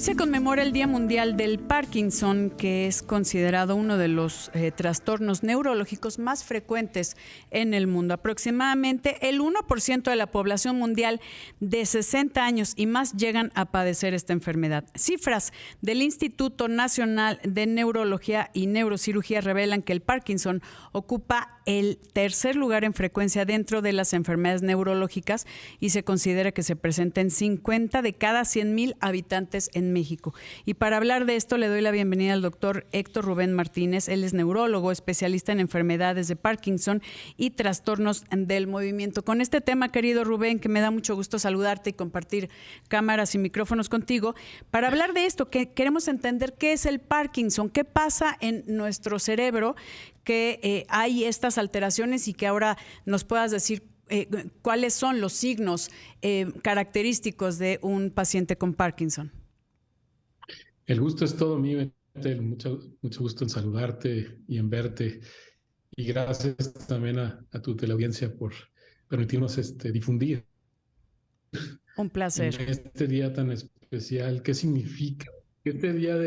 se conmemora el Día Mundial del Parkinson, que es considerado uno de los trastornos neurológicos más frecuentes en el mundo. Aproximadamente el 1% de la población mundial de 60 años y más llegan a padecer esta enfermedad. Cifras del Instituto Nacional de Neurología y Neurocirugía revelan que el Parkinson ocupa el tercer lugar en frecuencia dentro de las enfermedades neurológicas y se considera que se presenta en 50 de cada 100,000 habitantes en México. Y para hablar de esto le doy la bienvenida al doctor Héctor Rubén Martínez. Él es neurólogo, especialista en enfermedades de Parkinson y trastornos del movimiento. Con este tema, querido Rubén, que me da mucho gusto saludarte y compartir cámaras y micrófonos contigo, para hablar de esto, que queremos entender qué es el Parkinson, qué pasa en nuestro cerebro, que hay estas alteraciones y que ahora nos puedas decir cuáles son los signos característicos de un paciente con Parkinson. El gusto es todo mío, Etel. Mucho gusto en saludarte y en verte. Y gracias también a tu teleaudiencia por permitirnos difundir. Un placer. En este día tan especial, ¿qué significa? Este día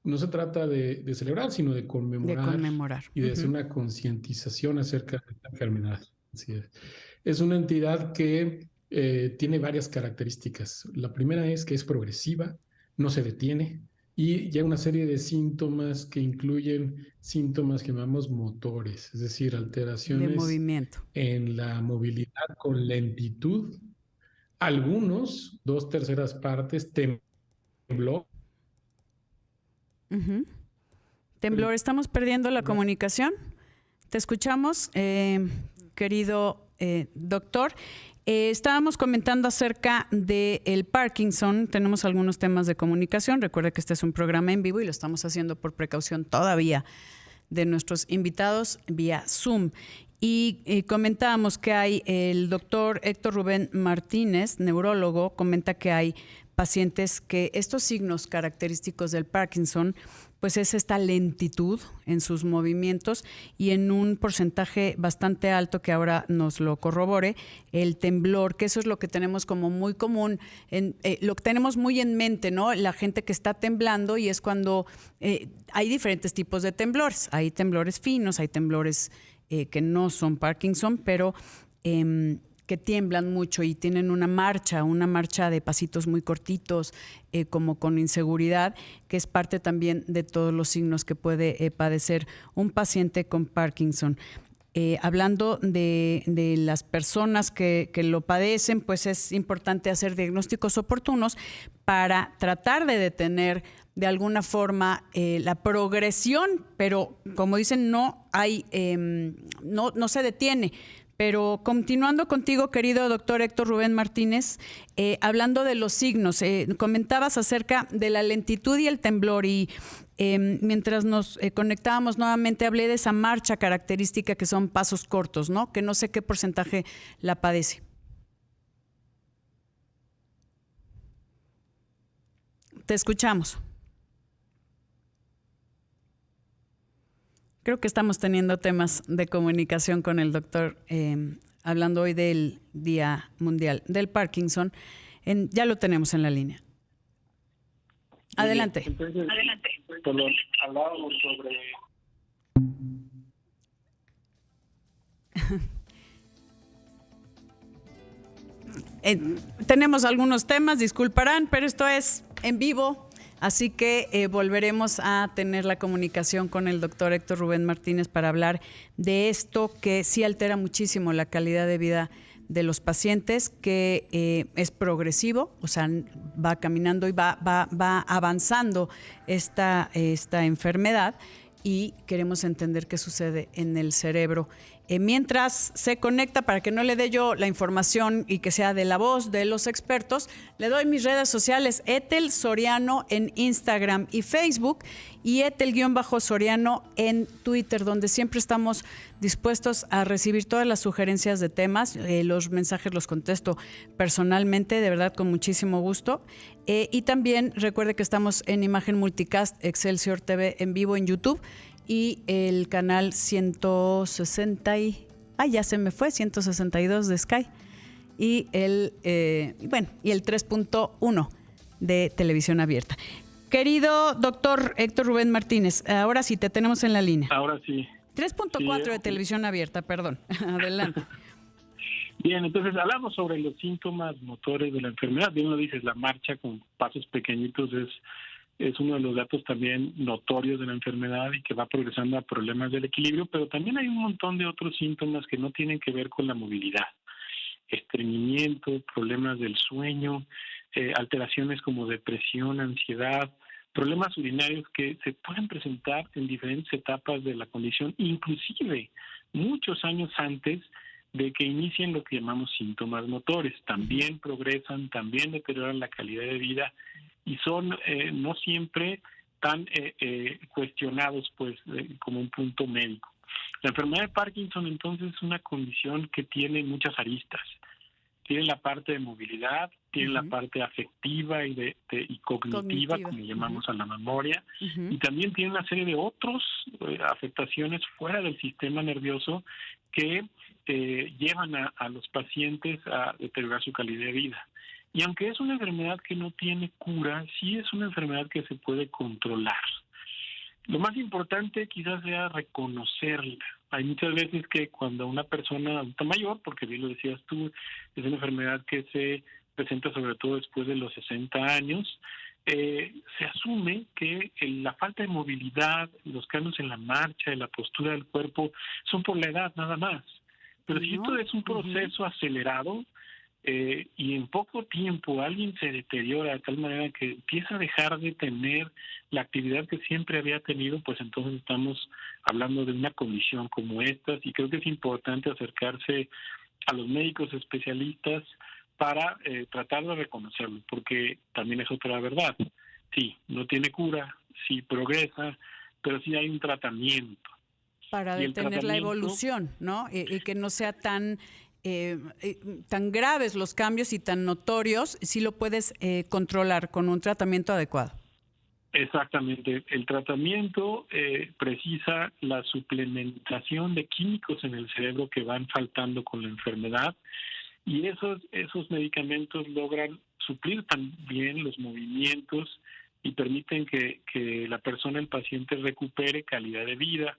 no se trata de celebrar, sino de conmemorar. Y de hacer una concientización acerca de esta enfermedad. Así es. Es una entidad que tiene varias características. La primera es que es progresiva, no se detiene y ya una serie de síntomas que incluyen síntomas que llamamos motores, es decir, alteraciones de movimiento en la movilidad con lentitud. Algunos, 2/3 partes, temblor. Temblor, estamos perdiendo la comunicación. Te escuchamos, querido doctor. Estábamos comentando acerca del Parkinson. Tenemos algunos temas de comunicación. Recuerda que este es un programa en vivo y lo estamos haciendo por precaución todavía de nuestros invitados vía Zoom. Y comentábamos que hay el doctor Héctor Rubén Martínez, neurólogo, comenta que hay pacientes que estos signos característicos del Parkinson, pues es esta lentitud en sus movimientos y en un porcentaje bastante alto, que ahora nos lo corrobore, el temblor, que eso es lo que tenemos como muy común, lo que tenemos muy en mente, ¿no? La gente que está temblando, y es cuando hay diferentes tipos de temblores. Hay temblores finos, hay temblores que no son Parkinson, pero que tiemblan mucho y tienen una marcha de pasitos muy cortitos, como con inseguridad, que es parte también de todos los signos que puede padecer un paciente con Parkinson. Hablando de las personas que lo padecen, pues es importante hacer diagnósticos oportunos para tratar de detener de alguna forma la progresión, pero como dicen, no se detiene. Pero continuando contigo, querido doctor Héctor Rubén Martínez, hablando de los signos, comentabas acerca de la lentitud y el temblor, y mientras nos conectábamos nuevamente hablé de esa marcha característica que son pasos cortos, ¿no? Que no sé qué porcentaje la padece. Te escuchamos. Creo que estamos teniendo temas de comunicación con el doctor, hablando hoy del Día Mundial del Parkinson. Ya lo tenemos en la línea. Adelante. Entonces, cuando hablábamos sobre... Tenemos algunos temas, disculparán, pero esto es en vivo. Así que volveremos a tener la comunicación con el doctor Héctor Rubén Martínez para hablar de esto, que sí altera muchísimo la calidad de vida de los pacientes, que es progresivo, o sea, va caminando y va avanzando esta enfermedad, y queremos entender qué sucede en el cerebro. Mientras se conecta, para que no le dé yo la información y que sea de la voz de los expertos, le doy mis redes sociales: Etel Soriano en Instagram y Facebook, y Etel_Soriano en Twitter, donde siempre estamos dispuestos a recibir todas las sugerencias de temas. Los mensajes los contesto personalmente, de verdad, con muchísimo gusto. Y también recuerde que estamos en Imagen Multicast Excelsior TV en vivo en YouTube, y el canal 162 de Sky, y el 3.1 de Televisión Abierta. Querido doctor Héctor Rubén Martínez, ahora sí te tenemos en la línea. Ahora sí. 3.4 de Televisión Abierta, perdón. Adelante. Bien, entonces hablamos sobre los síntomas motores de la enfermedad. Bien lo dices, la marcha con pasos pequeñitos es uno de los datos también notorios de la enfermedad y que va progresando a problemas del equilibrio, pero también hay un montón de otros síntomas que no tienen que ver con la movilidad. Estreñimiento, problemas del sueño, alteraciones como depresión, ansiedad, problemas urinarios que se pueden presentar en diferentes etapas de la condición, inclusive muchos años antes de que inicien lo que llamamos síntomas motores. También progresan, también deterioran la calidad de vida y son no siempre tan cuestionados pues como un punto médico. La enfermedad de Parkinson entonces es una condición que tiene muchas aristas. Tiene la parte de movilidad, tiene la parte afectiva y cognitiva, como llamamos a la memoria, y también tiene una serie de otras afectaciones fuera del sistema nervioso que llevan a los pacientes a deteriorar su calidad de vida. Y aunque es una enfermedad que no tiene cura, sí es una enfermedad que se puede controlar. Lo más importante quizás sea reconocerla. Hay muchas veces que cuando una persona adulta mayor, porque bien lo decías tú, es una enfermedad que se presenta sobre todo después de los 60 años, se asume que la falta de movilidad, los cambios en la marcha, en la postura del cuerpo, son por la edad nada más. Pero si esto es un proceso acelerado, y en poco tiempo alguien se deteriora de tal manera que empieza a dejar de tener la actividad que siempre había tenido, pues entonces estamos hablando de una condición como esta, y creo que es importante acercarse a los médicos especialistas para tratar de reconocerlo, porque también es otra verdad. Sí, no tiene cura, sí progresa, pero sí hay un tratamiento. Para detener la evolución, ¿no? Y que no sea tan graves los cambios y tan notorios, sí lo puedes controlar con un tratamiento adecuado. Exactamente. El tratamiento precisa la suplementación de químicos en el cerebro que van faltando con la enfermedad, y esos medicamentos logran suplir también los movimientos y permiten que la persona, el paciente, recupere calidad de vida.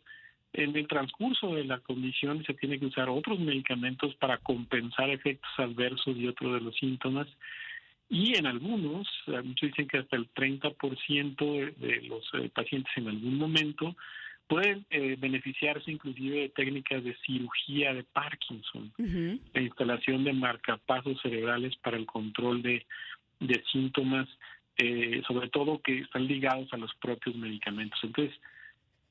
En el transcurso de la condición se tiene que usar otros medicamentos para compensar efectos adversos y otros de los síntomas. Y en algunos, muchos dicen que hasta el 30% de los pacientes en algún momento pueden beneficiarse inclusive de técnicas de cirugía de Parkinson, la instalación de marcapasos cerebrales para el control de síntomas, sobre todo que están ligados a los propios medicamentos. Entonces,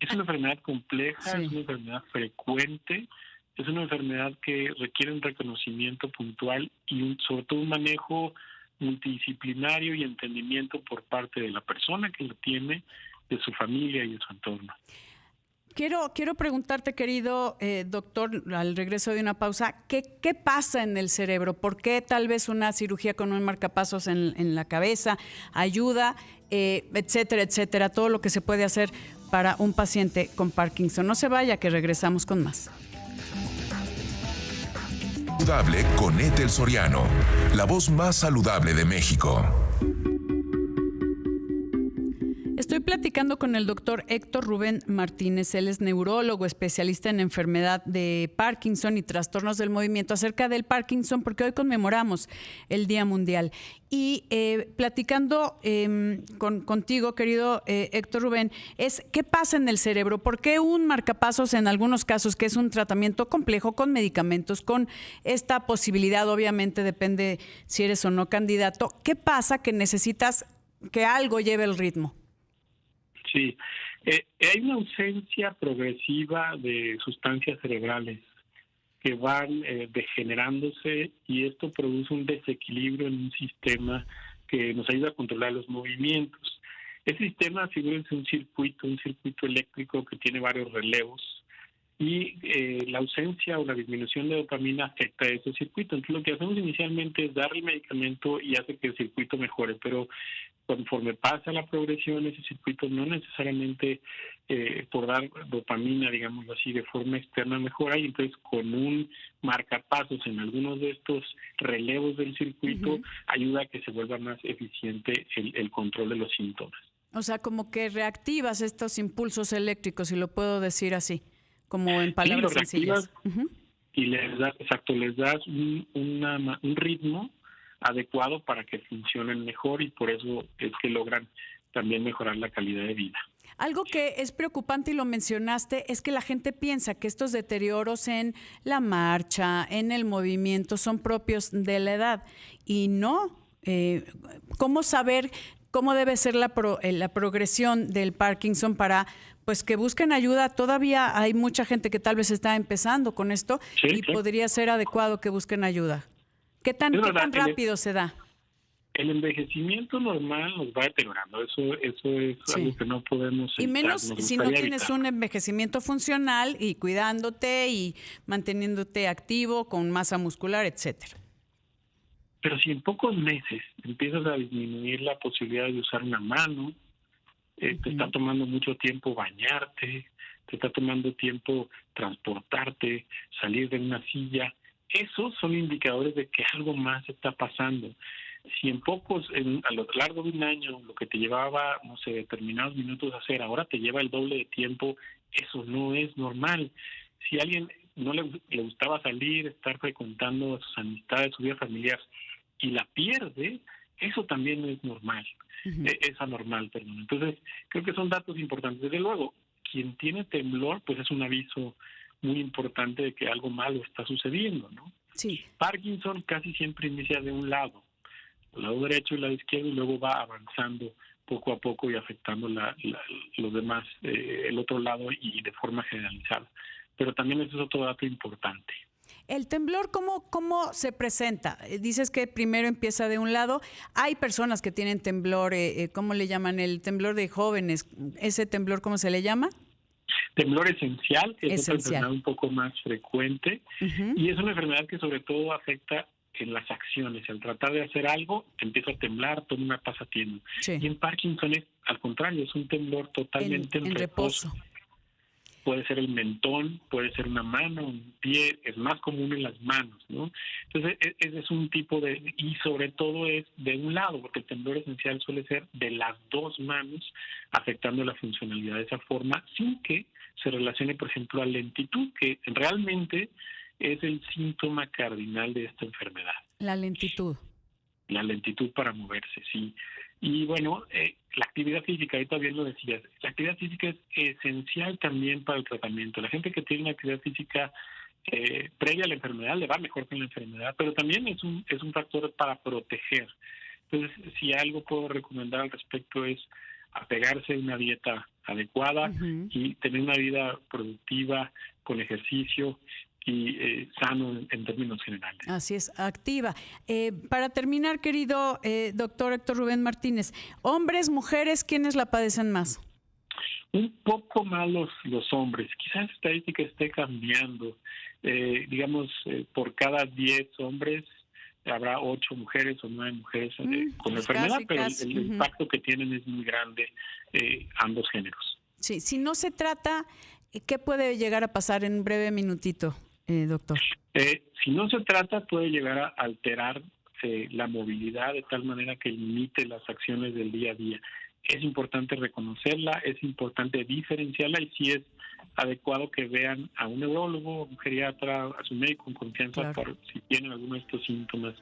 es una enfermedad compleja, es una enfermedad frecuente, es una enfermedad que requiere un reconocimiento puntual y sobre todo un manejo multidisciplinario y entendimiento por parte de la persona que lo tiene, de su familia y de su entorno. Quiero preguntarte, querido doctor, al regreso de una pausa, ¿qué pasa en el cerebro? ¿Por qué tal vez una cirugía con un marcapasos en la cabeza ayuda, etcétera, etcétera? Todo lo que se puede hacer para un paciente con Parkinson. No se vaya, que regresamos con más. Saludable con Ethel Soriano, la voz más saludable de México. Estoy platicando con el doctor Héctor Rubén Martínez. Él es neurólogo, especialista en enfermedad de Parkinson y trastornos del movimiento, acerca del Parkinson, porque hoy conmemoramos el Día Mundial. Y platicando contigo, querido Héctor Rubén, es ¿qué pasa en el cerebro? ¿Por qué un marcapasos en algunos casos, que es un tratamiento complejo con medicamentos, con esta posibilidad, obviamente depende si eres o no candidato, ¿qué pasa que necesitas que algo lleve el ritmo? Sí, hay una ausencia progresiva de sustancias cerebrales que van degenerándose, y esto produce un desequilibrio en un sistema que nos ayuda a controlar los movimientos. Ese sistema, figúrense, un circuito eléctrico que tiene varios relevos, y la ausencia o la disminución de dopamina afecta a ese circuito. Entonces lo que hacemos inicialmente es dar el medicamento y hace que el circuito mejore, pero conforme pasa la progresión, ese circuito no necesariamente por dar dopamina, digamos así, de forma externa mejora, y entonces con un marcapasos en algunos de estos relevos del circuito ayuda a que se vuelva más eficiente el control de los síntomas. O sea, como que reactivas estos impulsos eléctricos, si lo puedo decir así, como en palabras sencillas. Y les das un ritmo adecuado para que funcionen mejor, y por eso es que logran también mejorar la calidad de vida. Algo que es preocupante y lo mencionaste es que la gente piensa que estos deterioros en la marcha, en el movimiento, son propios de la edad y no. ¿Cómo saber cómo debe ser la progresión del Parkinson para pues que busquen ayuda? Todavía hay mucha gente que tal vez está empezando con esto podría ser adecuado que busquen ayuda. ¿Qué tan rápido se da? El envejecimiento normal nos va deteriorando, eso es algo que no podemos evitar. Y menos si no tienes un envejecimiento funcional y cuidándote y manteniéndote activo con masa muscular, etcétera. Pero si en pocos meses empiezas a disminuir la posibilidad de usar una mano, te está tomando mucho tiempo bañarte, te está tomando tiempo transportarte, salir de una silla, esos son indicadores de que algo más está pasando. Si a lo largo de un año lo que te llevaba, no sé, determinados minutos hacer, ahora te lleva el doble de tiempo, eso no es normal. Si a alguien no le gustaba salir, estar frecuentando a sus amistades, su vida familiar, y la pierde, eso también es normal, es anormal, perdón. Entonces, creo que son datos importantes. Desde luego, quien tiene temblor, pues es un aviso muy importante de que algo malo está sucediendo, ¿no? Sí. Parkinson casi siempre inicia de un lado, el lado derecho y el lado izquierdo, y luego va avanzando poco a poco y afectando los demás, el otro lado, y de forma generalizada. Pero también ese es otro dato importante. ¿El temblor cómo se presenta? Dices que primero empieza de un lado. Hay personas que tienen temblor, ¿cómo le llaman? El temblor de jóvenes. ¿Ese temblor cómo se le llama? Temblor esencial, que es otra enfermedad un poco más frecuente, y es una enfermedad que sobre todo afecta en las acciones. Al tratar de hacer algo, empieza a temblar, toma una pasatiempo. Y en Parkinson es al contrario, es un temblor totalmente en reposo. Puede ser el mentón, puede ser una mano, un pie, es más común en las manos, ¿no? Entonces, ese es un tipo y sobre todo es de un lado, porque el temblor esencial suele ser de las dos manos, afectando la funcionalidad de esa forma, sin que se relacione, por ejemplo, a lentitud, que realmente es el síntoma cardinal de esta enfermedad. La lentitud. La lentitud para moverse, sí. Y bueno, la actividad física, ahorita bien lo decías, la actividad física es esencial también para el tratamiento. La gente que tiene una actividad física previa a la enfermedad le va mejor con la enfermedad, pero también es un factor para proteger. Entonces, si algo puedo recomendar al respecto es apegarse a una dieta adecuada y tener una vida productiva, con ejercicio y sano en términos generales. Así es, activa. Para terminar, querido doctor Héctor Rubén Martínez, hombres, mujeres, ¿quiénes la padecen más? Un poco más los hombres. Quizás la estadística esté cambiando. Por cada 10 hombres habrá 8 mujeres o 9 mujeres con la enfermedad, pero el impacto que tienen es muy grande ambos géneros. Sí, si no se trata, ¿qué puede llegar a pasar en un breve minutito, doctor? Si no se trata, puede llegar a alterar la movilidad de tal manera que limite las acciones del día a día. Es importante reconocerla, es importante diferenciarla, y si es adecuado que vean a un neurólogo, un geriatra, a su médico con confianza, por si tienen alguno de estos síntomas.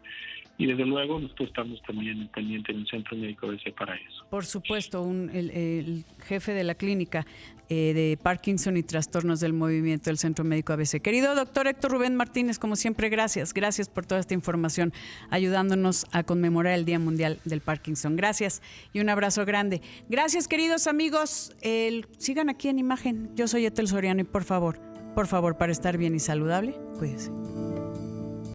Y desde luego nosotros estamos también pendientes en un centro médico ABC para eso. Por supuesto, el jefe de la clínica de Parkinson y trastornos del movimiento del Centro Médico ABC. Querido doctor Héctor Rubén Martínez, como siempre, gracias. Gracias por toda esta información, ayudándonos a conmemorar el Día Mundial del Parkinson. Gracias y un abrazo grande. Gracias, queridos amigos. Sigan aquí en Imagen. Yo soy Ethel Soriano y por favor, para estar bien y saludable, cuídense.